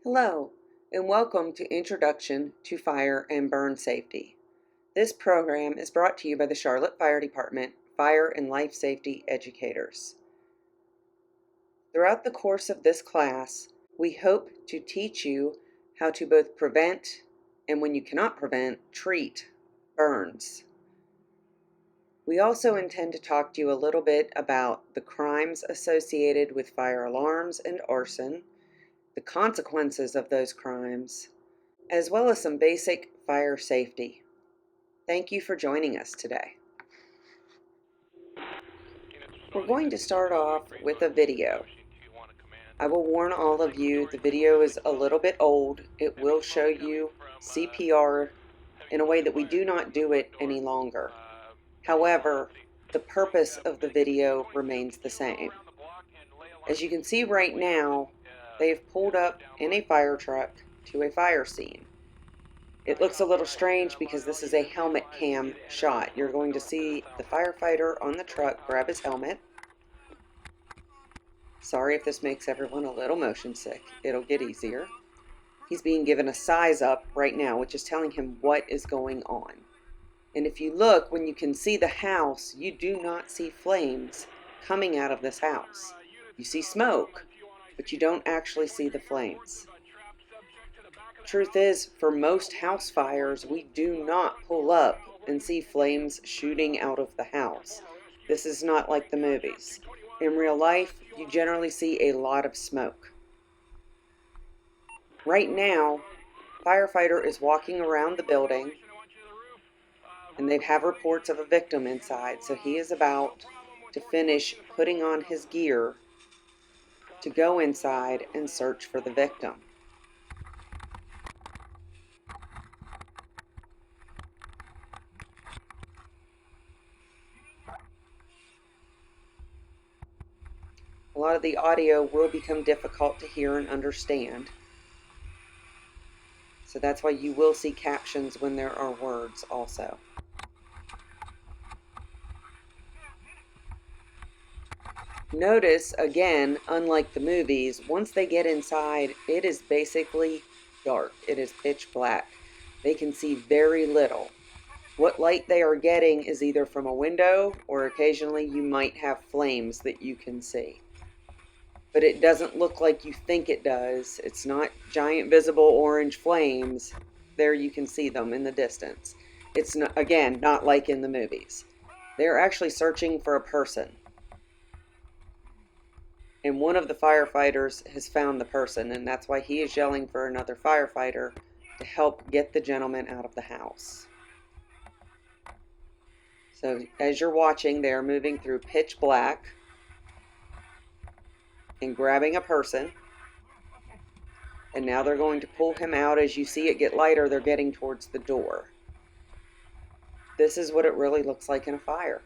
Hello, and welcome to Introduction to Fire and Burn Safety. This program is brought to you by the Charlotte Fire Department Fire and Life Safety Educators. Throughout the course of this class, we hope to teach you how to both prevent and, when you cannot prevent, treat burns. We also intend to talk to you a little bit about the crimes associated with fire alarms and arson, the consequences of those crimes, as well as some basic fire safety. Thank you for joining us today. We're going to start off with a video. I will warn all of you, the video is a little bit old. It will show you CPR in a way that we do not do it any longer. However, the purpose of the video remains the same. As you can see right now, they've pulled up in a fire truck to a fire scene. It looks a little strange because this is a helmet cam shot. You're going to see the firefighter on the truck grab his helmet. Sorry if this makes everyone a little motion sick. It'll get easier. He's being given a size up right now, which is telling him what is going on. And if you look, when you can see the house, you do not see flames coming out of this house. You see smoke, but you don't actually see the flames. Truth is, for most house fires, we do not pull up and see flames shooting out of the house. This is not like the movies. In real life, you generally see a lot of smoke. Right now, firefighter is walking around the building, and they have reports of a victim inside, so he is about to finish putting on his gear to go inside and search for the victim. A lot of the audio will become difficult to hear and understand. So that's why you will see captions when there are words also. Notice, again, unlike the movies, once they get inside, it is basically dark. It is pitch black. They can see very little. What light they are getting is either from a window, or occasionally you might have flames that you can see. But it doesn't look like you think it does. It's not giant visible orange flames. There you can see them in the distance. It's not, again, not like in the movies. They're actually searching for a person. And one of the firefighters has found the person, and that's why he is yelling for another firefighter to help get the gentleman out of the house. So as you're watching, they are moving through pitch black and grabbing a person. And now they're going to pull him out. As you see it get lighter, they're getting towards the door. This is what it really looks like in a fire.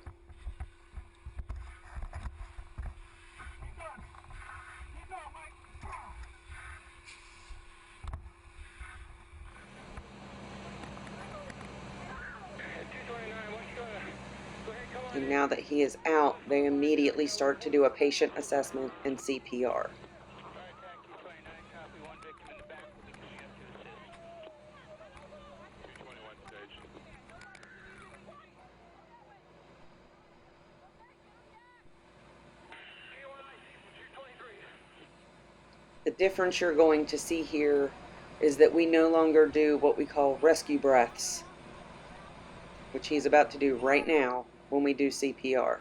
And now that he is out, they immediately start to do a patient assessment and CPR. The difference you're going to see here is that we no longer do what we call rescue breaths, which he's about to do right now when we do CPR.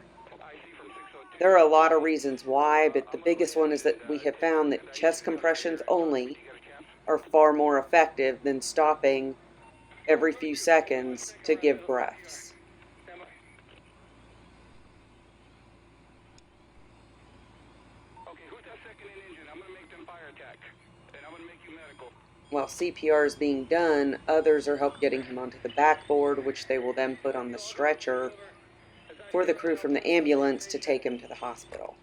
There are a lot of reasons why, but the biggest one is that we have found that chest compressions only are far more effective than stopping every few seconds to give breaths. While CPR is being done, others are helping getting him onto the backboard, which they will then put on the stretcher for the crew from the ambulance to take him to the hospital.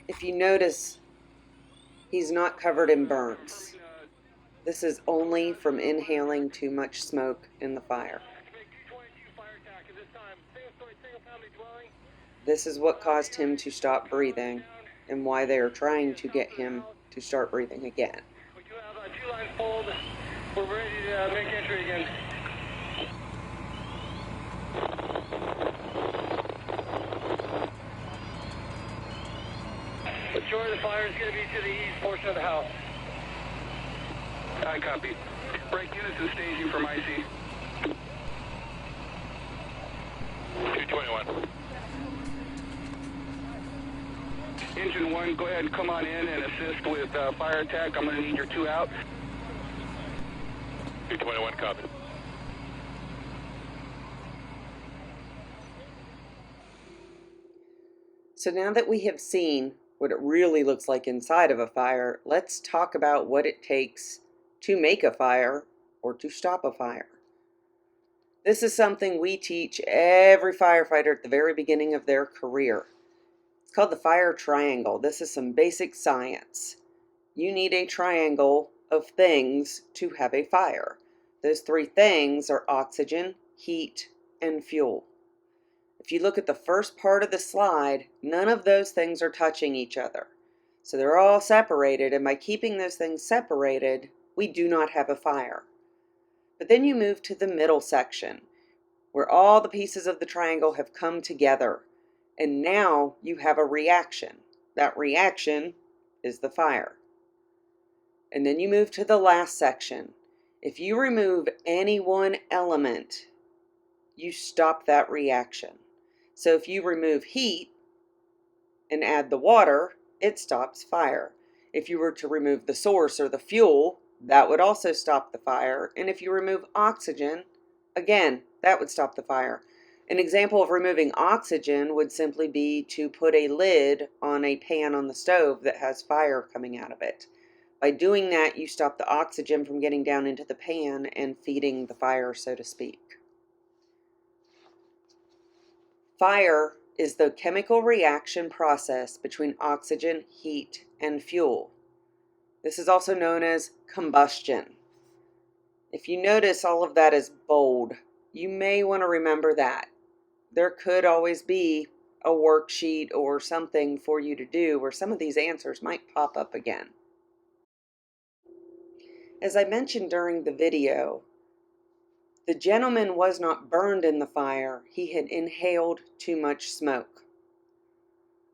If you notice, he's not covered in burns. This is only from inhaling too much smoke in the fire. This is what caused him to stop breathing and why they are trying to get him to start breathing again. We do have 2 lines pulled. We're ready to make entry again. Majority of the fire is going to be to the east portion of the house. I copy. Break units and staging from IC. 221. Engine 1, go ahead and come on in and assist with fire attack. I'm going to need your 2 out. 221, copy. So now that we have seen what it really looks like inside of a fire, let's talk about what it takes to make a fire or to stop a fire. This is something we teach every firefighter at the very beginning of their career. It's called the fire triangle. This is some basic science. You need a triangle of things to have a fire. Those 3 things are oxygen, heat, and fuel. If you look at the first part of the slide, none of those things are touching each other. So they're all separated, and by keeping those things separated, we do not have a fire. But then you move to the middle section, where all the pieces of the triangle have come together, and now you have a reaction. That reaction is the fire. And then you move to the last section. If you remove any one element, you stop that reaction. So if you remove heat and add the water, it stops fire. If you were to remove the source or the fuel, that would also stop the fire. And if you remove oxygen, again, that would stop the fire. An example of removing oxygen would simply be to put a lid on a pan on the stove that has fire coming out of it. By doing that, you stop the oxygen from getting down into the pan and feeding the fire, so to speak. Fire is the chemical reaction process between oxygen, heat, and fuel. This is also known as combustion. If you notice all of that is bold, you may want to remember that. There could always be a worksheet or something for you to do where some of these answers might pop up again. As I mentioned during the video, the gentleman was not burned in the fire, he had inhaled too much smoke.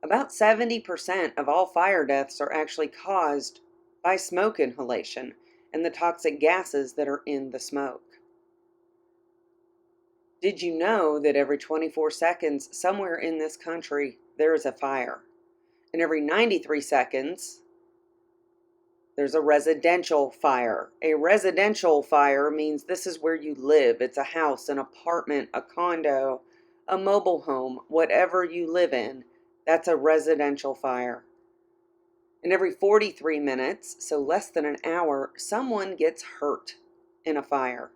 About 70% of all fire deaths are actually caused by smoke inhalation and the toxic gases that are in the smoke. Did you know that every 24 seconds somewhere in this country there is a fire? And every 93 seconds there's a residential fire. A residential fire means this is where you live. It's a house, an apartment, a condo, a mobile home, whatever you live in. That's a residential fire. And every 43 minutes, so less than an hour, someone gets hurt in a fire.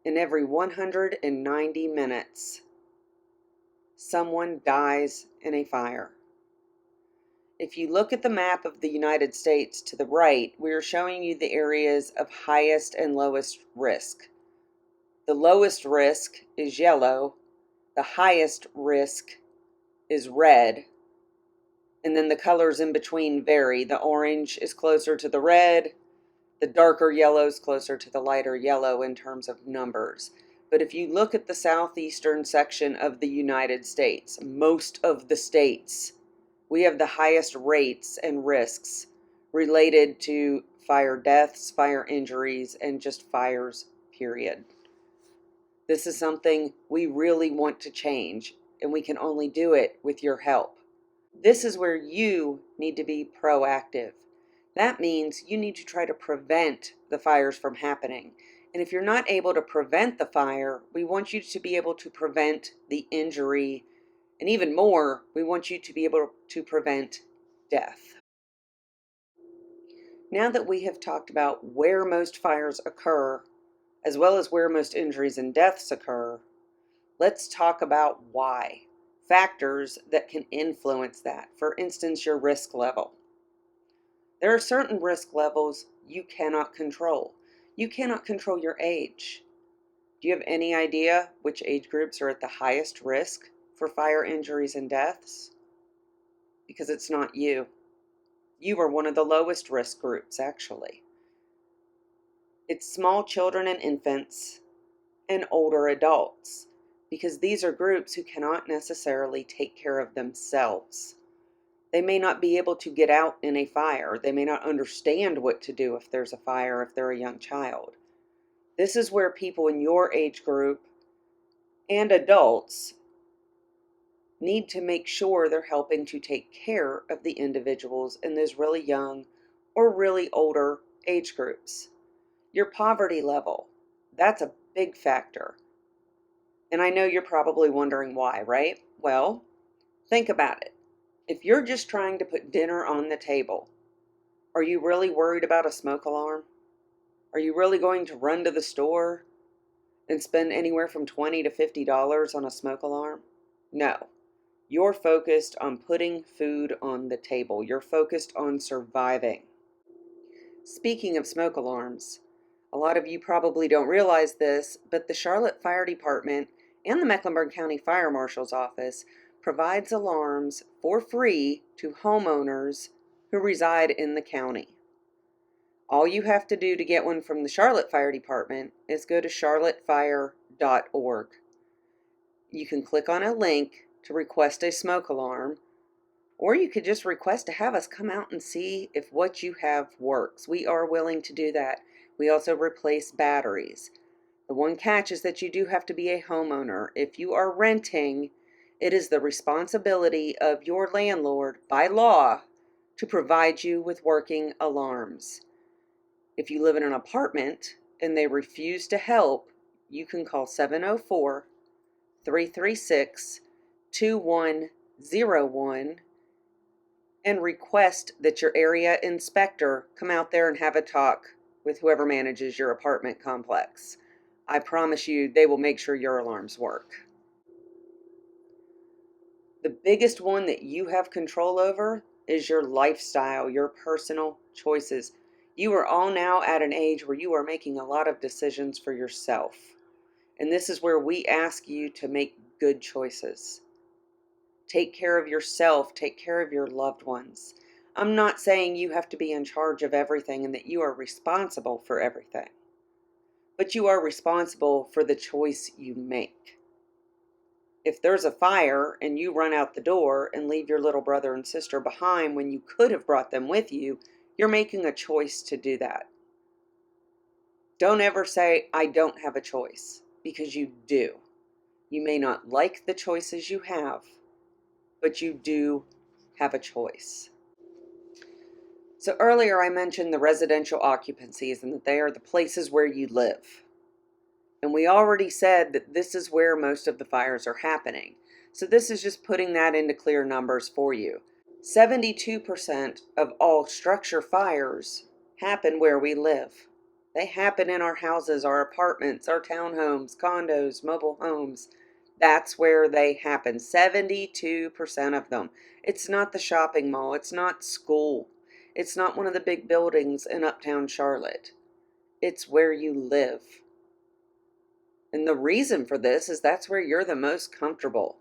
And every 190 minutes, someone dies in a fire. If you look at the map of the United States to the right, we are showing you the areas of highest and lowest risk. The lowest risk is yellow, the highest risk is red, and then the colors in between vary. The orange is closer to the red, the darker yellow is closer to the lighter yellow in terms of numbers. But if you look at the southeastern section of the United States, most of the states, we have the highest rates and risks related to fire deaths, fire injuries, and just fires, period. This is something we really want to change, and we can only do it with your help. This is where you need to be proactive. That means you need to try to prevent the fires from happening. And if you're not able to prevent the fire, we want you to be able to prevent the injury. And even more, we want you to be able to prevent death. Now that we have talked about where most fires occur, as well as where most injuries and deaths occur, let's talk about why. Factors that can influence that. For instance, your risk level. There are certain risk levels you cannot control. You cannot control your age. Do you have any idea which age groups are at the highest risk for fire injuries and deaths? Because it's not you. You are one of the lowest risk groups, actually. It's small children and infants and older adults, because these are groups who cannot necessarily take care of themselves. They may not be able to get out in a fire. They may not understand what to do if there's a fire, if they're a young child. This is where people in your age group and adults need to make sure they're helping to take care of the individuals in those really young or really older age groups. Your poverty level, that's a big factor. And I know you're probably wondering why, right? Well, think about it. If you're just trying to put dinner on the table, are you really worried about a smoke alarm? Are you really going to run to the store and spend anywhere from $20 to $50 on a smoke alarm? No. You're focused on putting food on the table. You're focused on surviving. Speaking of smoke alarms, a lot of you probably don't realize this, but the Charlotte Fire Department and the Mecklenburg County Fire Marshal's Office provides alarms for free to homeowners who reside in the county. All you have to do to get one from the Charlotte Fire Department is go to charlottefire.org. You can click on a link to request a smoke alarm, or you could just request to have us come out and see if what you have works. We are willing to do that. We also replace batteries. The one catch is that you do have to be a homeowner. If you are renting, it is the responsibility of your landlord by law to provide you with working alarms. If you live in an apartment and they refuse to help, you can call 704-336-2101 and request that your area inspector come out there and have a talk with whoever manages your apartment complex. I promise you they will make sure your alarms work. The biggest one that you have control over is your lifestyle, your personal choices. You are all now at an age where you are making a lot of decisions for yourself. And this is where we ask you to make good choices. Take care of yourself. Take care of your loved ones. I'm not saying you have to be in charge of everything and that you are responsible for everything. But you are responsible for the choice you make. If there's a fire and you run out the door and leave your little brother and sister behind when you could have brought them with you, you're making a choice to do that. Don't ever say, I don't have a choice, because you do. You may not like the choices you have, but you do have a choice. So earlier I mentioned the residential occupancies and that they are the places where you live. And we already said that this is where most of the fires are happening. So this is just putting that into clear numbers for you. 72% of all structure fires happen where we live. They happen in our houses, our apartments, our townhomes, condos, mobile homes. That's where they happen. 72% of them. It's not the shopping mall. It's not school. It's not one of the big buildings in uptown Charlotte. It's where you live. And the reason for this is that's where you're the most comfortable.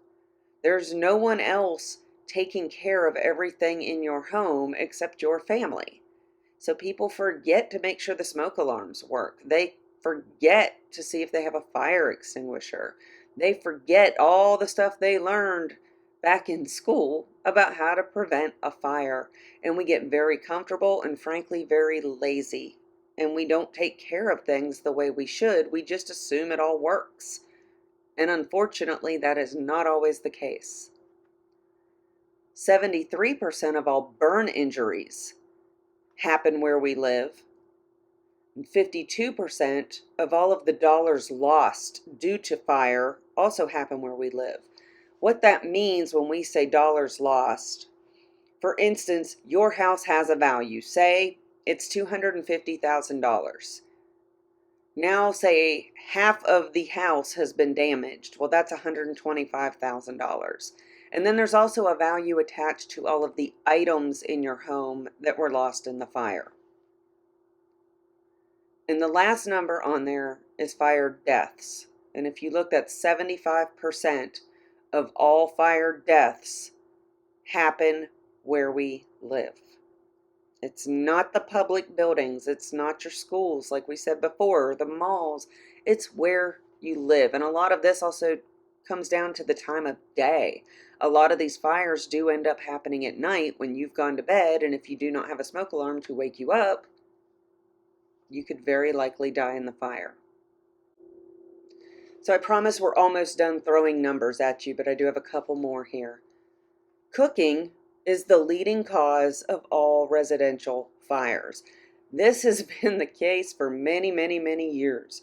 There's no one else taking care of everything in your home except your family. So people forget to make sure the smoke alarms work. They forget to see if they have a fire extinguisher. They forget all the stuff they learned back in school about how to prevent a fire. And we get very comfortable and frankly very lazy. And we don't take care of things the way we should. We just assume it all works. And unfortunately, that is not always the case. 73% of all burn injuries happen where we live. And 52% of all of the dollars lost due to fire also happen where we live. What that means when we say dollars lost, for instance, your house has a value. Say it's $250,000. Now say half of the house has been damaged. Well, that's $125,000. And then there's also a value attached to all of the items in your home that were lost in the fire. And the last number on there is fire deaths. And if you look, that's 75% of all fire deaths happen where we live. It's not the public buildings. It's not your schools, like we said before, the malls. It's where you live. And a lot of this also comes down to the time of day. A lot of these fires do end up happening at night when you've gone to bed, and if you do not have a smoke alarm to wake you up, you could very likely die in the fire. So I promise we're almost done throwing numbers at you, but I do have a couple more here. Cooking is the leading cause of all residential fires. This has been the case for many, many, many years.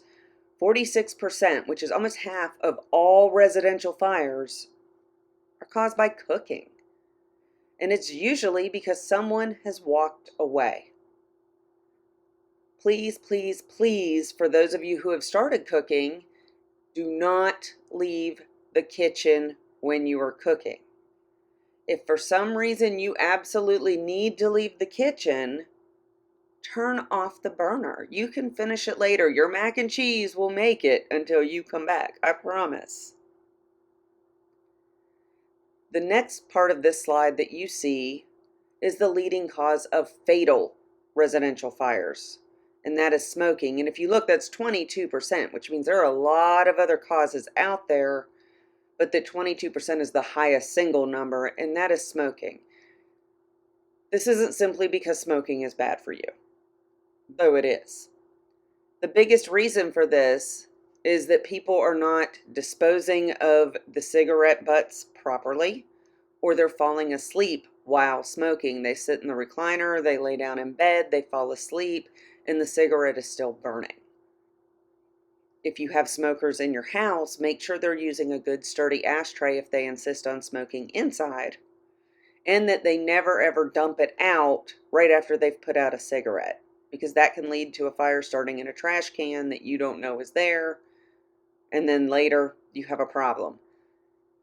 46%, which is almost half of all residential fires, are caused by cooking. And it's usually because someone has walked away. Please, please, please, for those of you who have started cooking, do not leave the kitchen when you are cooking. If for some reason you absolutely need to leave the kitchen, turn off the burner. You can finish it later. Your mac and cheese will make it until you come back. I promise. The next part of this slide that you see is the leading cause of fatal residential fires, and that is smoking. And if you look, that's 22%, which means there are a lot of other causes out there, but that 22% is the highest single number, and that is smoking. This isn't simply because smoking is bad for you, though it is. The biggest reason for this is that people are not disposing of the cigarette butts properly, or they're falling asleep while smoking. They sit in the recliner, they lay down in bed, they fall asleep, and the cigarette is still burning. If you have smokers in your house, make sure they're using a good sturdy ashtray if they insist on smoking inside, and that they never ever dump it out right after they've put out a cigarette, because that can lead to a fire starting in a trash can that you don't know is there, and then later you have a problem.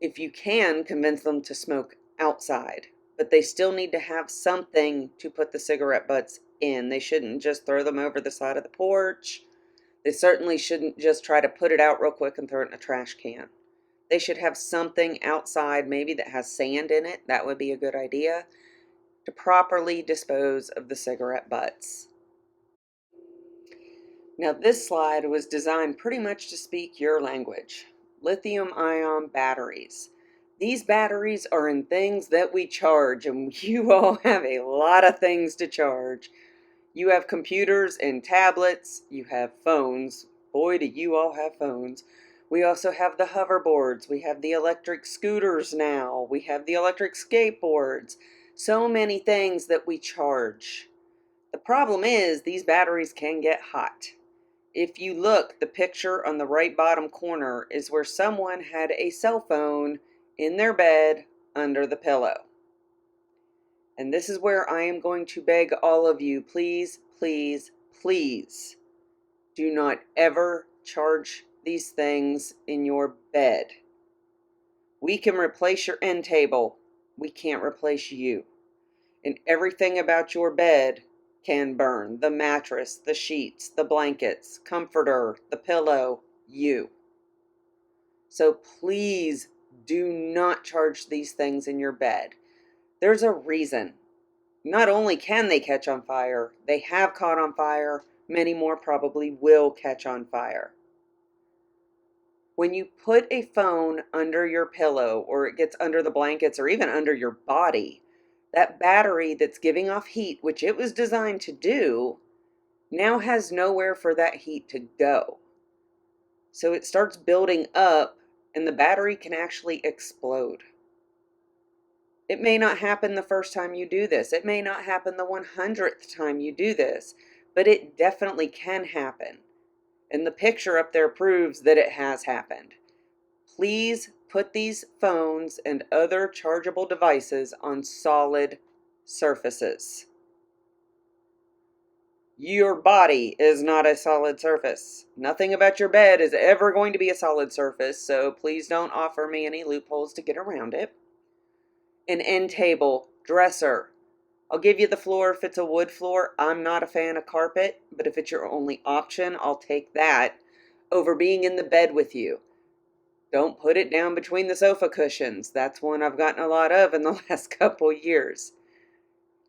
If you can, convince them to smoke outside, but they still need to have something to put the cigarette butts in. They shouldn't just throw them over the side of the porch. They certainly shouldn't just try to put it out real quick and throw it in a trash can. They should have something outside, maybe that has sand in it. That would be a good idea, to properly dispose of the cigarette butts. Now, this slide was designed pretty much to speak your language. Lithium-ion batteries. These batteries are in things that we charge, and you all have a lot of things to charge. You have computers and tablets. You have phones. Boy, do you all have phones. We also have the hoverboards. We have the electric scooters now. We have the electric skateboards. So many things that we charge. The problem is these batteries can get hot. If you look, the picture on the right bottom corner is where someone had a cell phone in their bed under the pillow. And this is where I am going to beg all of you, please, please, please, do not ever charge these things in your bed. We can replace your end table. We can't replace you. And everything about your bed can burn. The mattress, the sheets, the blankets, comforter, the pillow, you. So please do not charge these things in your bed. There's a reason. Not only can they catch on fire, they have caught on fire. Many more probably will catch on fire. When you put a phone under your pillow, or it gets under the blankets, or even under your body, that battery that's giving off heat, which it was designed to do, now has nowhere for that heat to go. So it starts building up, and the battery can actually explode. It may not happen the first time you do this. It may not happen the 100th time you do this, but it definitely can happen. And the picture up there proves that it has happened. Please put these phones and other chargeable devices on solid surfaces. Your body is not a solid surface. Nothing about your bed is ever going to be a solid surface, so please don't offer me any loopholes to get around it. An end table, dresser, I'll give you the floor if it's a wood floor. I'm not a fan of carpet, but if it's your only option, I'll take that over being in the bed with you. Don't put it down between the sofa cushions. That's one I've gotten a lot of in the last couple years.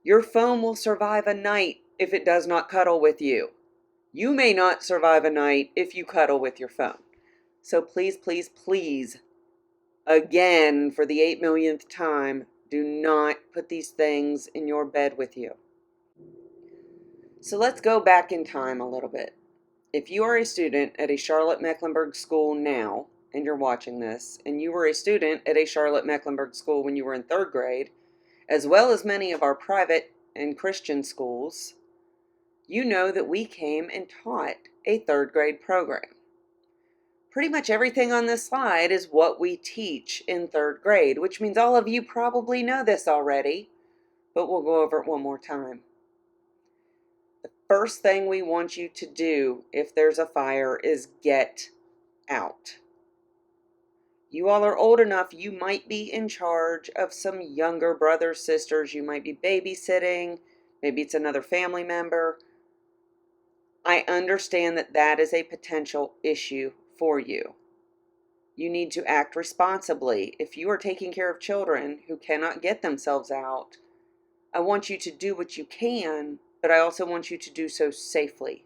Your phone will survive a night if it does not cuddle with you. You may not survive a night if you cuddle with your phone. So please, please, please, again, for the 8 millionth time, do not put these things in your bed with you. So let's go back in time a little bit. If you are a student at a Charlotte-Mecklenburg school now, and you're watching this, and you were a student at a Charlotte-Mecklenburg school when you were in 3rd grade, as well as many of our private and Christian schools, you know that we came and taught a 3rd grade program. Pretty much everything on this slide is what we teach in 3rd grade, which means all of you probably know this already, but we'll go over it one more time. The first thing we want you to do if there's a fire is get out. You all are old enough, you might be in charge of some younger brothers, sisters, you might be babysitting, maybe it's another family member. I understand that that is a potential issue for you. You need to act responsibly. If you are taking care of children who cannot get themselves out, I want you to do what you can, but I also want you to do so safely.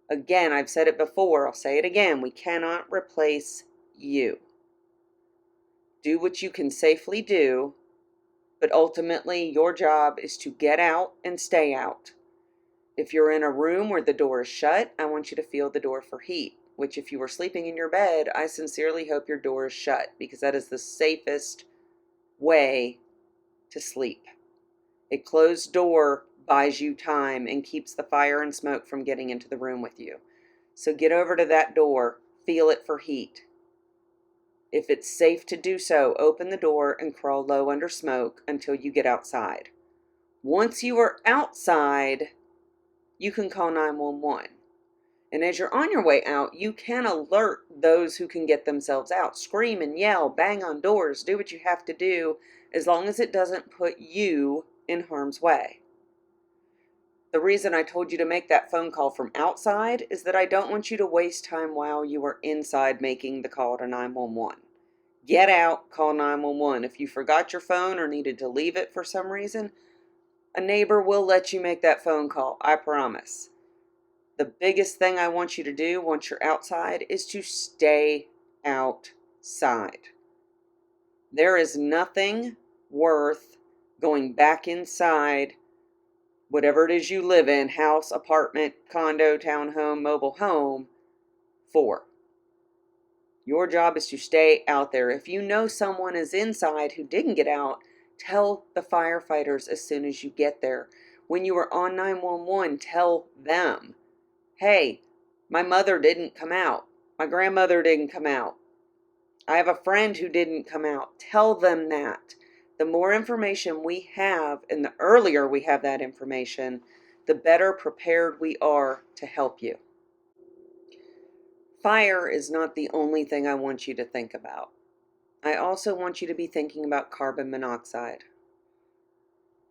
Again, I've said it before, I'll say it again, we cannot replace you. Do what you can safely do, but ultimately your job is to get out and stay out. If you're in a room where the door is shut, I want you to feel the door for heat, which if you were sleeping in your bed, I sincerely hope your door is shut because that is the safest way to sleep. A closed door buys you time and keeps the fire and smoke from getting into the room with you. So get over to that door, feel it for heat. If it's safe to do so, open the door and crawl low under smoke until you get outside. Once you are outside, you can call 911. And as you're on your way out, you can alert those who can get themselves out. Scream and yell, bang on doors, do what you have to do, as long as it doesn't put you in harm's way. The reason I told you to make that phone call from outside is that I don't want you to waste time while you are inside making the call to 911. Get out, call 911. If you forgot your phone or needed to leave it for some reason, a neighbor will let you make that phone call, I promise. The biggest thing I want you to do once you're outside is to stay outside. There is nothing worth going back inside, whatever it is you live in, house, apartment, condo, townhome, mobile home, for. Your job is to stay out there. If you know someone is inside who didn't get out, tell the firefighters as soon as you get there. When you are on 911, tell them, hey, my mother didn't come out. My grandmother didn't come out. I have a friend who didn't come out. Tell them that. The more information we have, and the earlier we have that information, the better prepared we are to help you. Fire is not the only thing I want you to think about. I also want you to be thinking about carbon monoxide.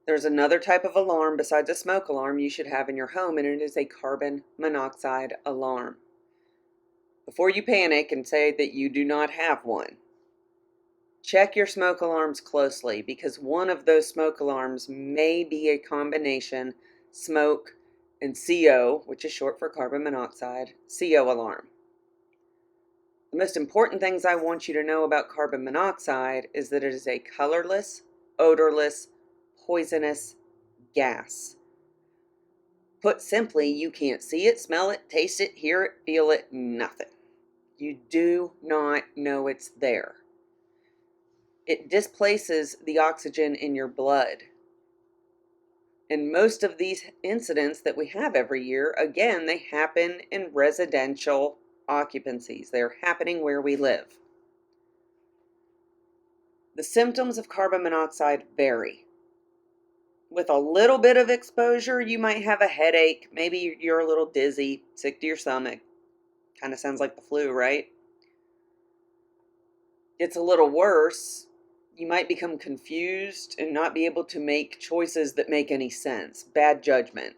There's another type of alarm besides a smoke alarm you should have in your home, and it is a carbon monoxide alarm. Before you panic and say that you do not have one, check your smoke alarms closely because one of those smoke alarms may be a combination smoke and CO, which is short for carbon monoxide, CO alarm. The most important things I want you to know about carbon monoxide is that it is a colorless, odorless, poisonous gas. Put simply, you can't see it, smell it, taste it, hear it, feel it, nothing. You do not know it's there. It displaces the oxygen in your blood. And most of these incidents that we have every year, again, they happen in residential occupancies. They're happening where we live. The symptoms of carbon monoxide vary. With a little bit of exposure, you might have a headache. Maybe you're a little dizzy, sick to your stomach. Kind of sounds like the flu, right? It's a little worse. You might become confused and not be able to make choices that make any sense. Bad judgment.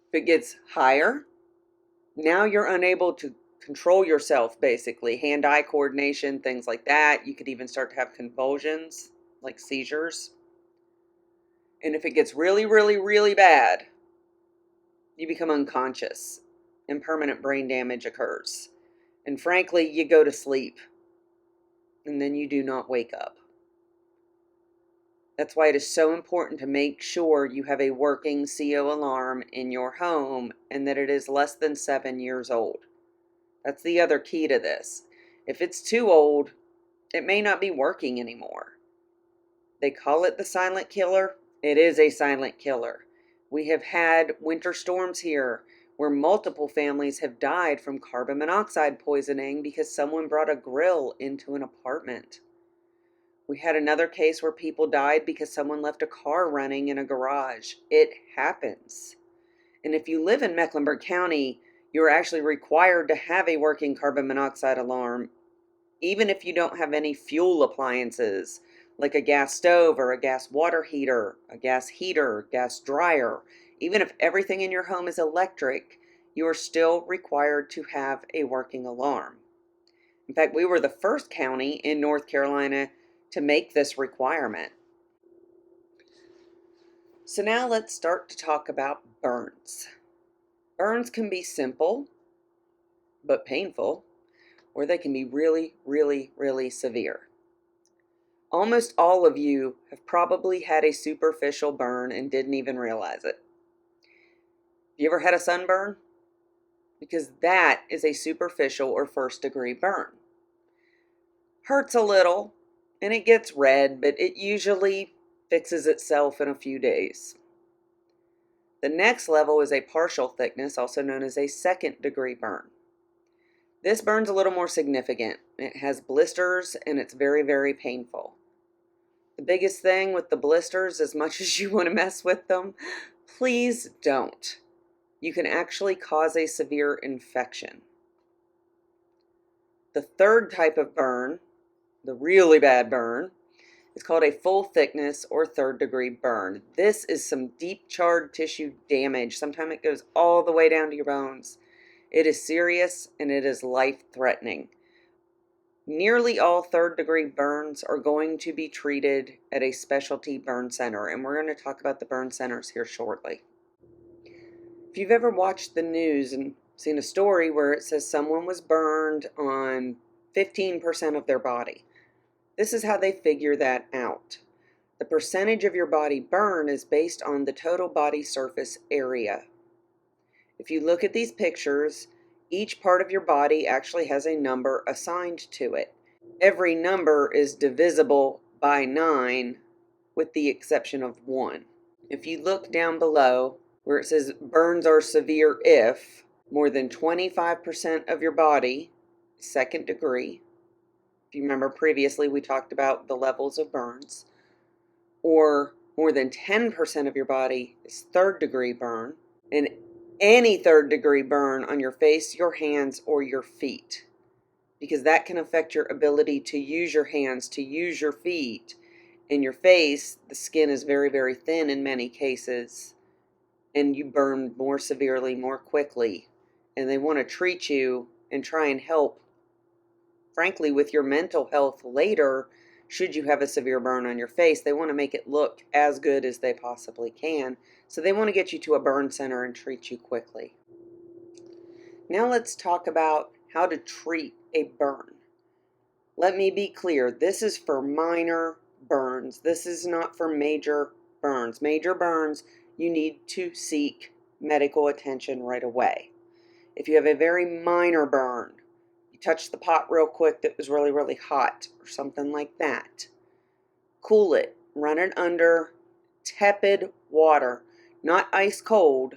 If it gets higher, now you're unable to control yourself, basically. Hand-eye coordination, things like that. You could even start to have convulsions, like seizures. And if it gets really, really, really bad, you become unconscious and permanent brain damage occurs. And frankly, you go to sleep and then you do not wake up. That's why it is so important to make sure you have a working CO alarm in your home and that it is less than 7 years old. That's the other key to this. If it's too old, it may not be working anymore. They call it the silent killer. It is a silent killer. We have had winter storms here where multiple families have died from carbon monoxide poisoning because someone brought a grill into an apartment. We had another case where people died because someone left a car running in a garage. It happens. And if you live in Mecklenburg County, you're actually required to have a working carbon monoxide alarm, even if you don't have any fuel appliances, like a gas stove or a gas water heater, a gas heater, gas dryer. Even if everything in your home is electric, you are still required to have a working alarm. In fact, we were the first county in North Carolina to make this requirement. So now let's start to talk about burns. Burns can be simple, but painful, or they can be really, really, really severe. Almost all of you have probably had a superficial burn and didn't even realize it. Have you ever had a sunburn? Because that is a superficial or first-degree burn. Hurts a little, and it gets red, but it usually fixes itself in a few days. The next level is a partial thickness, also known as a second-degree burn. This burn's a little more significant. It has blisters, and it's very, very painful. The biggest thing with the blisters, as much as you want to mess with them, please don't. You can actually cause a severe infection. The third type of burn, the really bad burn, is called a full thickness or third-degree burn. This is some deep charred tissue damage. Sometimes it goes all the way down to your bones. It is serious and it is life-threatening. Nearly all third-degree burns are going to be treated at a specialty burn center, and we're going to talk about the burn centers here shortly. If you've ever watched the news and seen a story where it says someone was burned on 15% of their body, this is how they figure that out. The percentage of your body burn is based on the total body surface area. If you look at these pictures, each part of your body actually has a number assigned to it. Every number is divisible by 9, with the exception of 1. If you look down below, where it says burns are severe if more than 25% of your body is second degree. If you remember previously, we talked about the levels of burns. Or more than 10% of your body is third degree burn. And any third degree burn on your face, your hands, or your feet. Because that can affect your ability to use your hands, to use your feet. In your face, the skin is very, very thin in many cases. And you burn more severely, more quickly. And they want to treat you and try and help, frankly, with your mental health later. Should you have a severe burn on your face, they want to make it look as good as they possibly can. So they want to get you to a burn center and treat you quickly. Now let's talk about how to treat a burn. Let me be clear, this is for minor burns. This is not for major burns. Major burns, you need to seek medical attention right away. If you have a very minor burn, you touch the pot real quick that was really, really hot or something like that, cool it, run it under tepid water, not ice cold,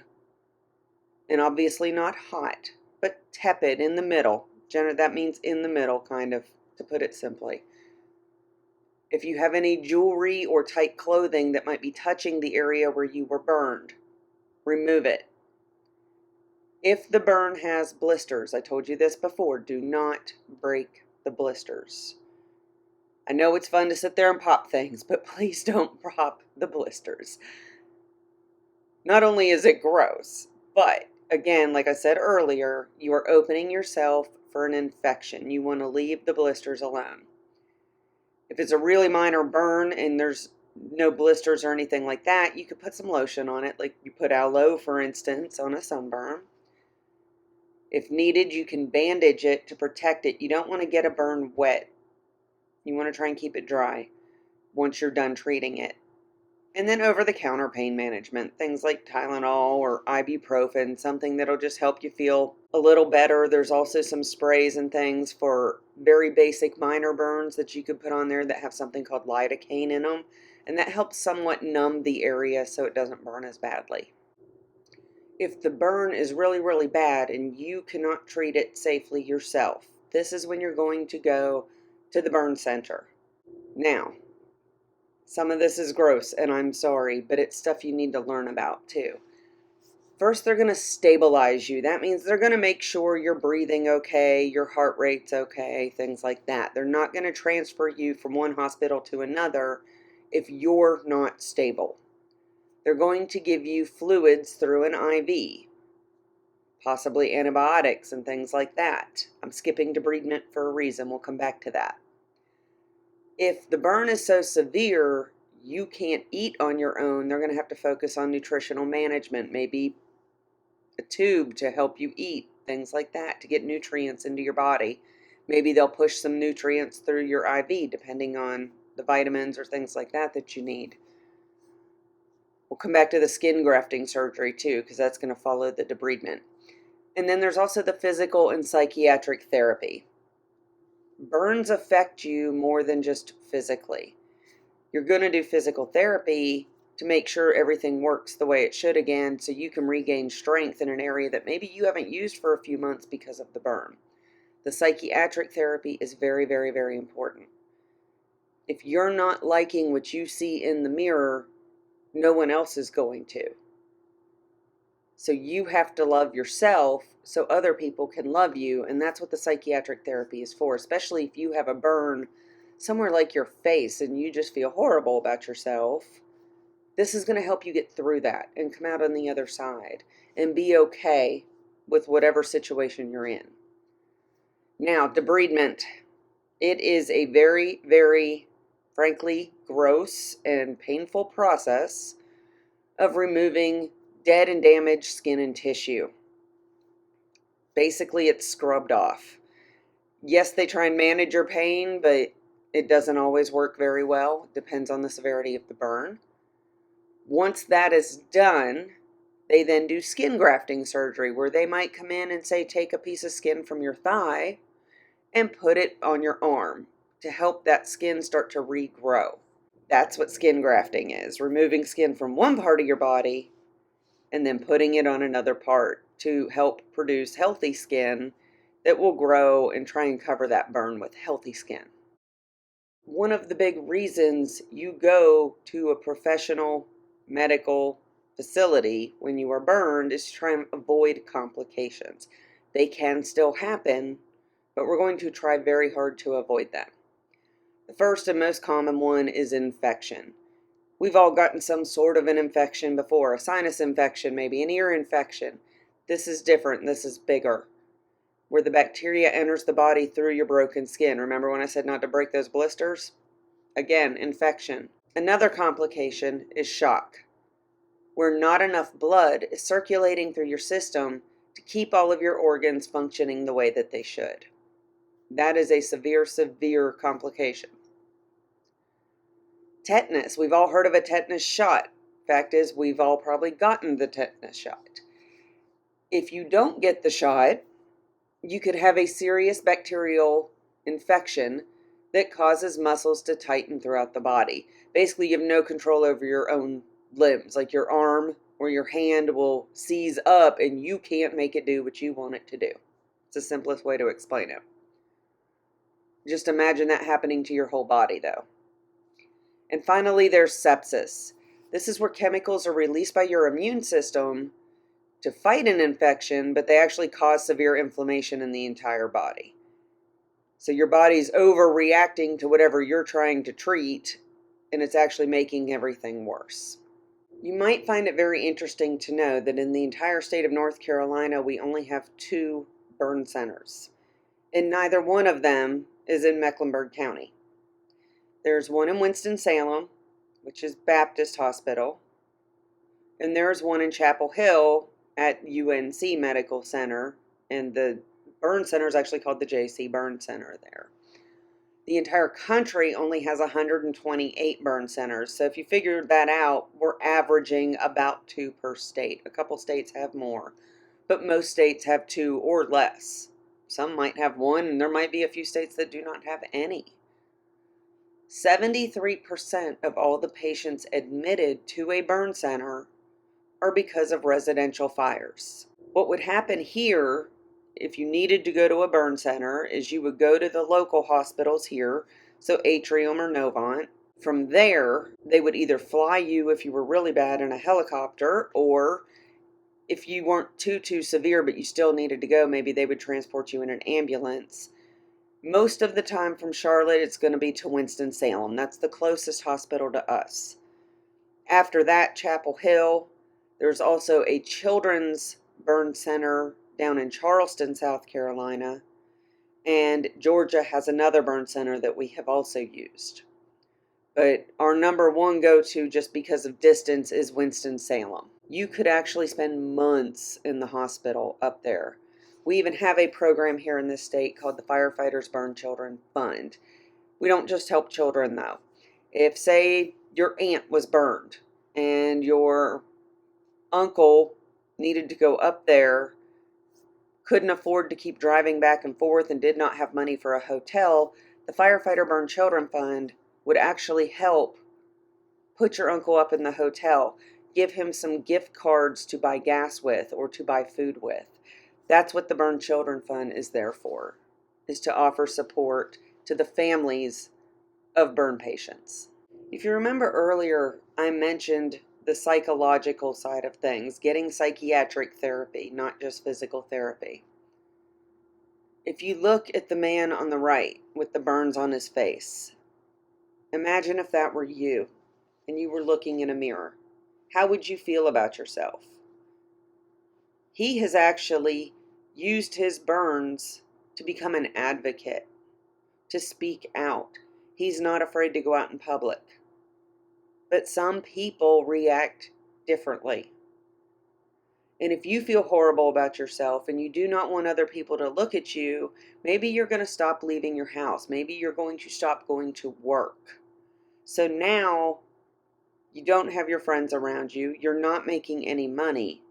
and obviously not hot, but tepid, in the middle. That means in the middle, kind of, to put it simply. If you have any jewelry or tight clothing that might be touching the area where you were burned, remove it. If the burn has blisters, I told you this before, do not break the blisters. I know it's fun to sit there and pop things, but please don't pop the blisters. Not only is it gross, but again, like I said earlier, you are opening yourself for an infection. You want to leave the blisters alone. If it's a really minor burn and there's no blisters or anything like that, you could put some lotion on it, like you put aloe, for instance, on a sunburn. If needed, you can bandage it to protect it. You don't want to get a burn wet. You want to try and keep it dry once you're done treating it. And then over-the-counter pain management, things like Tylenol or ibuprofen, something that'll just help you feel a little better. There's also some sprays and things for very basic minor burns that you could put on there that have something called lidocaine in them, and that helps somewhat numb the area so it doesn't burn as badly. If the burn is really, really bad and you cannot treat it safely yourself, this is when you're going to go to the burn center. Now, some of this is gross, and I'm sorry, but it's stuff you need to learn about too. First, they're going to stabilize you. That means they're going to make sure you're breathing okay, your heart rate's okay, things like that. They're not going to transfer you from one hospital to another if you're not stable. They're going to give you fluids through an IV, possibly antibiotics and things like that. I'm skipping debridement for a reason. We'll come back to that. If the burn is so severe you can't eat on your own, they're going to have to focus on nutritional management, maybe a tube to help you eat, things like that, to get nutrients into your body. Maybe they'll push some nutrients through your IV, depending on the vitamins or things like that that you need. We'll come back to the skin grafting surgery too, because that's going to follow the debridement. And then there's also the physical and psychiatric therapy. Burns affect you more than just physically. You're going to do physical therapy to make sure everything works the way it should again, so you can regain strength in an area that maybe you haven't used for a few months because of the burn. The psychiatric therapy is very, very, very important. If you're not liking what you see in the mirror, no one else is going to. So you have to love yourself so other people can love you, and that's what the psychiatric therapy is for, especially if you have a burn somewhere like your face and you just feel horrible about yourself. This is going to help you get through that and come out on the other side and be okay with whatever situation you're in. Now, debridement. It is a very, very, frankly, gross and painful process of removing dead and damaged skin and tissue. Basically, it's scrubbed off. Yes, they try and manage your pain, but it doesn't always work very well. It depends on the severity of the burn. Once that is done, they then do skin grafting surgery, where they might come in and say, take a piece of skin from your thigh and put it on your arm to help that skin start to regrow. That's what skin grafting is, removing skin from one part of your body and then putting it on another part to help produce healthy skin that will grow and try and cover that burn with healthy skin. One of the big reasons you go to a professional medical facility when you are burned is to try and avoid complications. They can still happen, but we're going to try very hard to avoid them. The first and most common one is infection. We've all gotten some sort of an infection before, a sinus infection, maybe an ear infection. This is different. This is bigger, where the bacteria enters the body through your broken skin. Remember when I said not to break those blisters? Again, infection. Another complication is shock, where not enough blood is circulating through your system to keep all of your organs functioning the way that they should. That is a severe, severe complication. Tetanus. We've all heard of a tetanus shot. Fact is, we've all probably gotten the tetanus shot. If you don't get the shot, you could have a serious bacterial infection that causes muscles to tighten throughout the body. Basically, you have no control over your own limbs, like your arm or your hand will seize up and you can't make it do what you want it to do. It's the simplest way to explain it. Just imagine that happening to your whole body, though. And finally, there's sepsis. This is where chemicals are released by your immune system to fight an infection, but they actually cause severe inflammation in the entire body. So your body's overreacting to whatever you're trying to treat, and it's actually making everything worse. You might find it very interesting to know that in the entire state of North Carolina, we only have 2 burn centers, and neither one of them is in Mecklenburg County. There's one in Winston-Salem, which is Baptist Hospital, and there's one in Chapel Hill at UNC Medical Center, and the burn center is actually called the JC Burn Center there. The entire country only has 128 burn centers. So if you figure that out, we're averaging about 2 per state. A couple states have more, but most states have 2 or less. Some might have 1, and there might be a few states that do not have any. 73% of all the patients admitted to a burn center are because of residential fires. What would happen here if you needed to go to a burn center is you would go to the local hospitals here, so Atrium or Novant. From there, they would either fly you if you were really bad in a helicopter, or if you weren't too severe but you still needed to go, maybe they would transport you in an ambulance. Most of the time from Charlotte, it's going to be to Winston-Salem. That's the closest hospital to us. After that, Chapel Hill. There's also a children's burn center down in Charleston, South Carolina, and Georgia has another burn center that we have also used. But our number one go-to, just because of distance, is Winston-Salem. You could actually spend months in the hospital up there. We even have a program here in this state called the Firefighters Burn Children Fund. We don't just help children, though. If, say, your aunt was burned and your uncle needed to go up there, couldn't afford to keep driving back and forth, and did not have money for a hotel, the Firefighter Burn Children Fund would actually help put your uncle up in the hotel, give him some gift cards to buy gas with or to buy food with. That's what the Burn Children Fund is there for, is to offer support to the families of burn patients. If you remember earlier, I mentioned the psychological side of things, getting psychiatric therapy, not just physical therapy. If you look at the man on the right with the burns on his face, imagine if that were you and you were looking in a mirror. How would you feel about yourself? He has actually used his burns to become an advocate, to speak out. He's not afraid to go out in public. But some people react differently. And if you feel horrible about yourself and you do not want other people to look at you, maybe you're going to stop leaving your house. Maybe you're going to stop going to work. So now you don't have your friends around you. You're not making any money.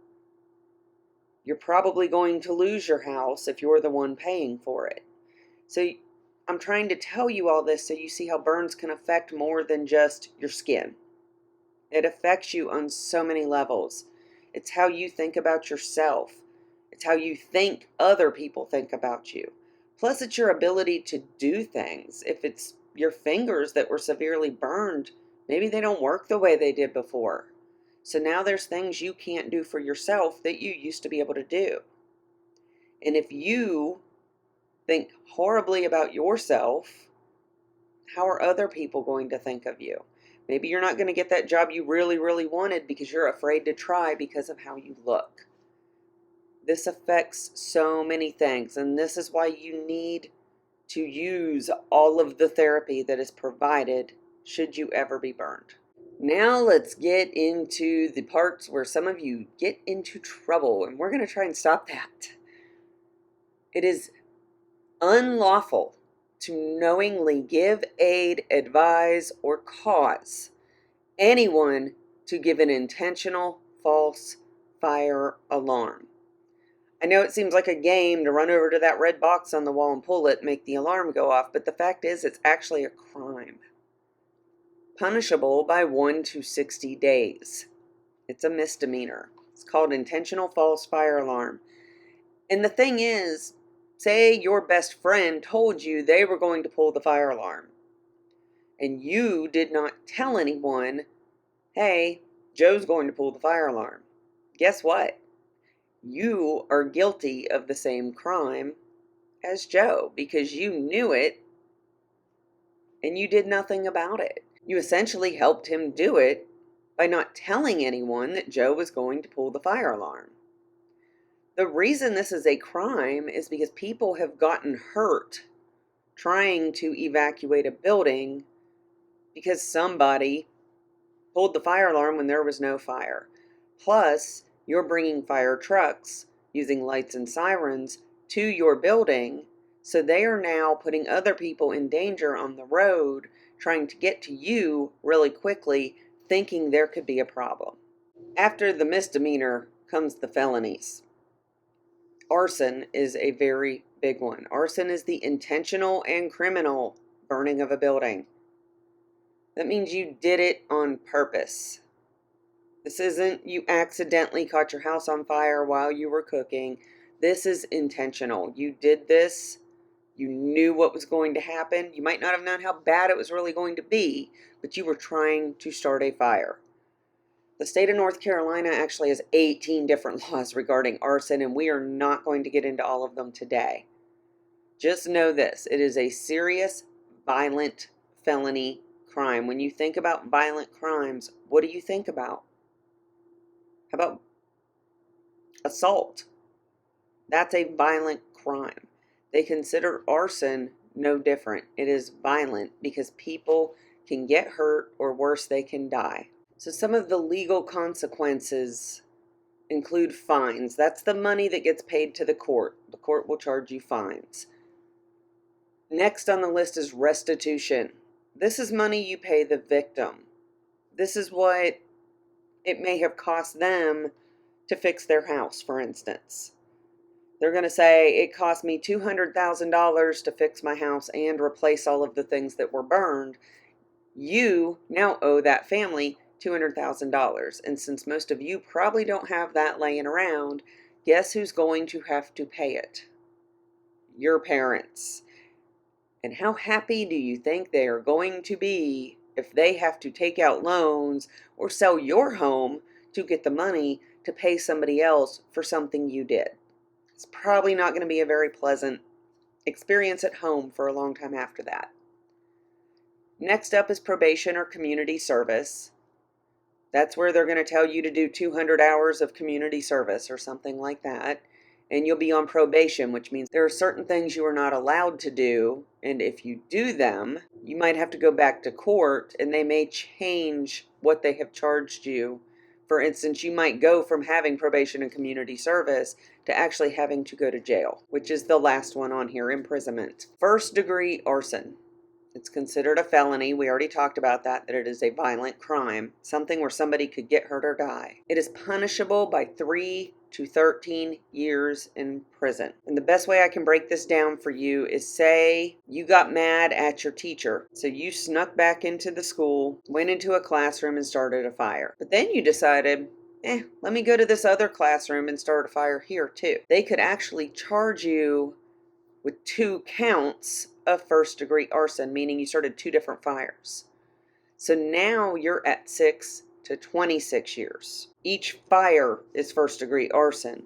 You're probably going to lose your house if you're the one paying for it. So I'm trying to tell you all this so you see how burns can affect more than just your skin. It affects you on so many levels. It's how you think about yourself. It's how you think other people think about you. Plus, it's your ability to do things. If it's your fingers that were severely burned, maybe they don't work the way they did before. So now there's things you can't do for yourself that you used to be able to do. And if you think horribly about yourself, how are other people going to think of you? Maybe you're not going to get that job you really, really wanted because you're afraid to try because of how you look. This affects so many things, and this is why you need to use all of the therapy that is provided should you ever be burned. Now let's get into the parts where some of you get into trouble, and we're going to try and stop that. It is unlawful to knowingly give, aid, advise, or cause anyone to give an intentional false fire alarm. I know it seems like a game to run over to that red box on the wall and pull it and make the alarm go off, but the fact is it's actually a crime. Punishable by 1 to 60 days. It's a misdemeanor. It's called intentional false fire alarm. And the thing is, say your best friend told you they were going to pull the fire alarm, and you did not tell anyone, hey, Joe's going to pull the fire alarm. Guess what? You are guilty of the same crime as Joe because you knew it and you did nothing about it. You essentially helped him do it by not telling anyone that Joe was going to pull the fire alarm. The reason this is a crime is because people have gotten hurt trying to evacuate a building because somebody pulled the fire alarm when there was no fire. Plus, you're bringing fire trucks using lights and sirens to your building, so they are now putting other people in danger on the road trying to get to you really quickly, thinking there could be a problem. After the misdemeanor comes the felonies. Arson is a very big one. Arson is the intentional and criminal burning of a building. That means you did it on purpose. This isn't you accidentally caught your house on fire while you were cooking. This is intentional. You did this. You knew what was going to happen. You might not have known how bad it was really going to be, but you were trying to start a fire. The state of North Carolina actually has 18 different laws regarding arson, and we are not going to get into all of them today. Just know this: it is a serious, violent felony crime. When you think about violent crimes, what do you think about? How about assault? That's a violent crime. They consider arson no different. It is violent because people can get hurt, or worse, they can die. So some of the legal consequences include fines. That's the money that gets paid to the court. The court will charge you fines. Next on the list is restitution. This is money you pay the victim. This is what it may have cost them to fix their house, for instance. They're going to say, it cost me $200,000 to fix my house and replace all of the things that were burned. You now owe that family $200,000. And since most of you probably don't have that laying around, guess who's going to have to pay it? Your parents. And how happy do you think they are going to be if they have to take out loans or sell your home to get the money to pay somebody else for something you did? It's probably not going to be a very pleasant experience at home for a long time after that. Next up is probation or community service. That's where they're going to tell you to do 200 hours of community service or something like that. And you'll be on probation, which means there are certain things you are not allowed to do. And if you do them, you might have to go back to court and they may change what they have charged you. For instance, you might go from having probation and community service to actually having to go to jail, which is the last one on here, imprisonment. First degree arson. It's considered a felony. We already talked about that it is a violent crime, something where somebody could get hurt or die. It is punishable by 3 to 13 years in prison. And the best way I can break this down for you is, say you got mad at your teacher. So you snuck back into the school, went into a classroom and started a fire. But then you decided, let me go to this other classroom and start a fire here too. They could actually charge you with 2 counts of first degree arson, meaning you started 2 different fires. So now you're at 6 to 26 years. Each fire is first degree arson.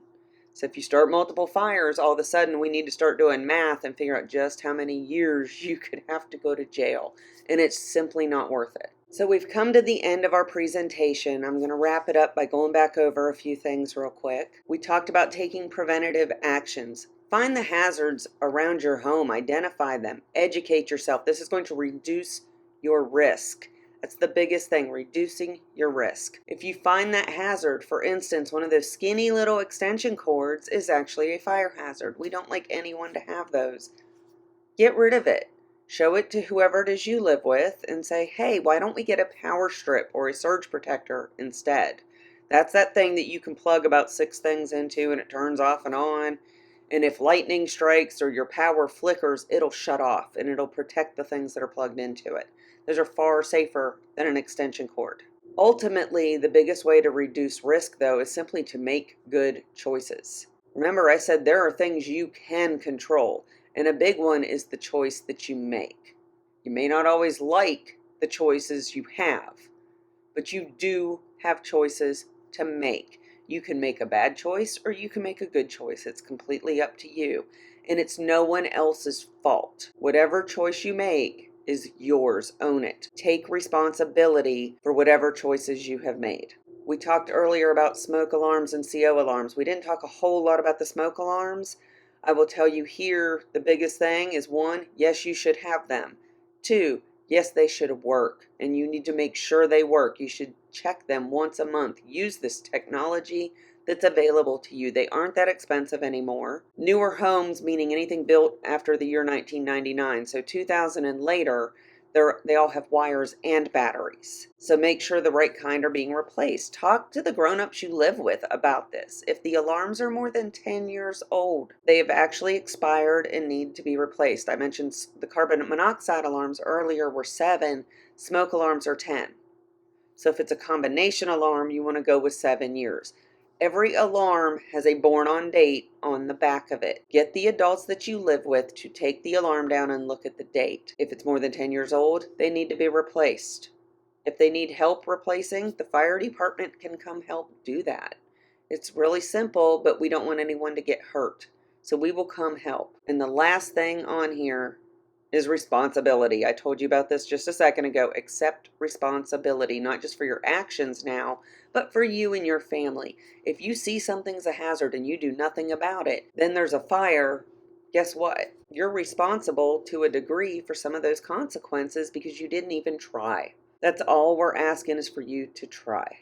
So if you start multiple fires, all of a sudden we need to start doing math and figure out just how many years you could have to go to jail. And it's simply not worth it. So we've come to the end of our presentation. I'm going to wrap it up by going back over a few things real quick. We talked about taking preventative actions. Find the hazards around your home, identify them, educate yourself. This is going to reduce your risk. That's the biggest thing, reducing your risk. If you find that hazard, for instance, one of those skinny little extension cords is actually a fire hazard. We don't like anyone to have those. Get rid of it. Show it to whoever it is you live with and say, hey, why don't we get a power strip or a surge protector instead? That's that thing that you can plug about 6 things into and it turns off and on. And if lightning strikes or your power flickers, it'll shut off and it'll protect the things that are plugged into it. Those are far safer than an extension cord. Ultimately, the biggest way to reduce risk, though, is simply to make good choices. Remember, I said there are things you can control, and a big one is the choice that you make. You may not always like the choices you have, but you do have choices to make. You can make a bad choice or you can make a good choice. It's completely up to you. and it's no one else's fault. Whatever choice you make is yours. Own it. Take responsibility for whatever choices you have made. We talked earlier about smoke alarms and CO alarms. We didn't talk a whole lot about the smoke alarms. I will tell you here, the biggest thing is 1, yes, you should have them. 2, yes, they should work, and you need to make sure they work. You should check them once a month. Use this technology that's available to you. They aren't that expensive anymore. Newer homes, meaning anything built after the year 1999, so 2000 and later, they all have wires and batteries. So make sure the right kind are being replaced. Talk to the grown-ups you live with about this. If the alarms are more than 10 years old, they have actually expired and need to be replaced. I mentioned the carbon monoxide alarms earlier were 7, smoke alarms are 10. So if it's a combination alarm, you want to go with 7 years. Every alarm has a born-on date on the back of it. Get the adults that you live with to take the alarm down and look at the date. If it's more than 10 years old, they need to be replaced. If they need help replacing, the fire department can come help do that. It's really simple, but we don't want anyone to get hurt. So we will come help. And the last thing on here is responsibility. I told you about this just a second ago. Accept responsibility, not just for your actions now, but for you and your family. If you see something's a hazard and you do nothing about it, then there's a fire. Guess what? You're responsible to a degree for some of those consequences because you didn't even try. That's all we're asking is for you to try.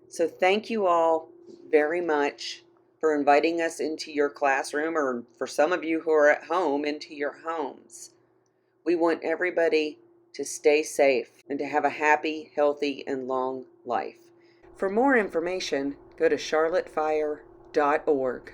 So thank you all very much for inviting us into your classroom, or for some of you who are at home, into your homes. We want everybody to stay safe and to have a happy, healthy, and long life. For more information, go to charlottefire.org.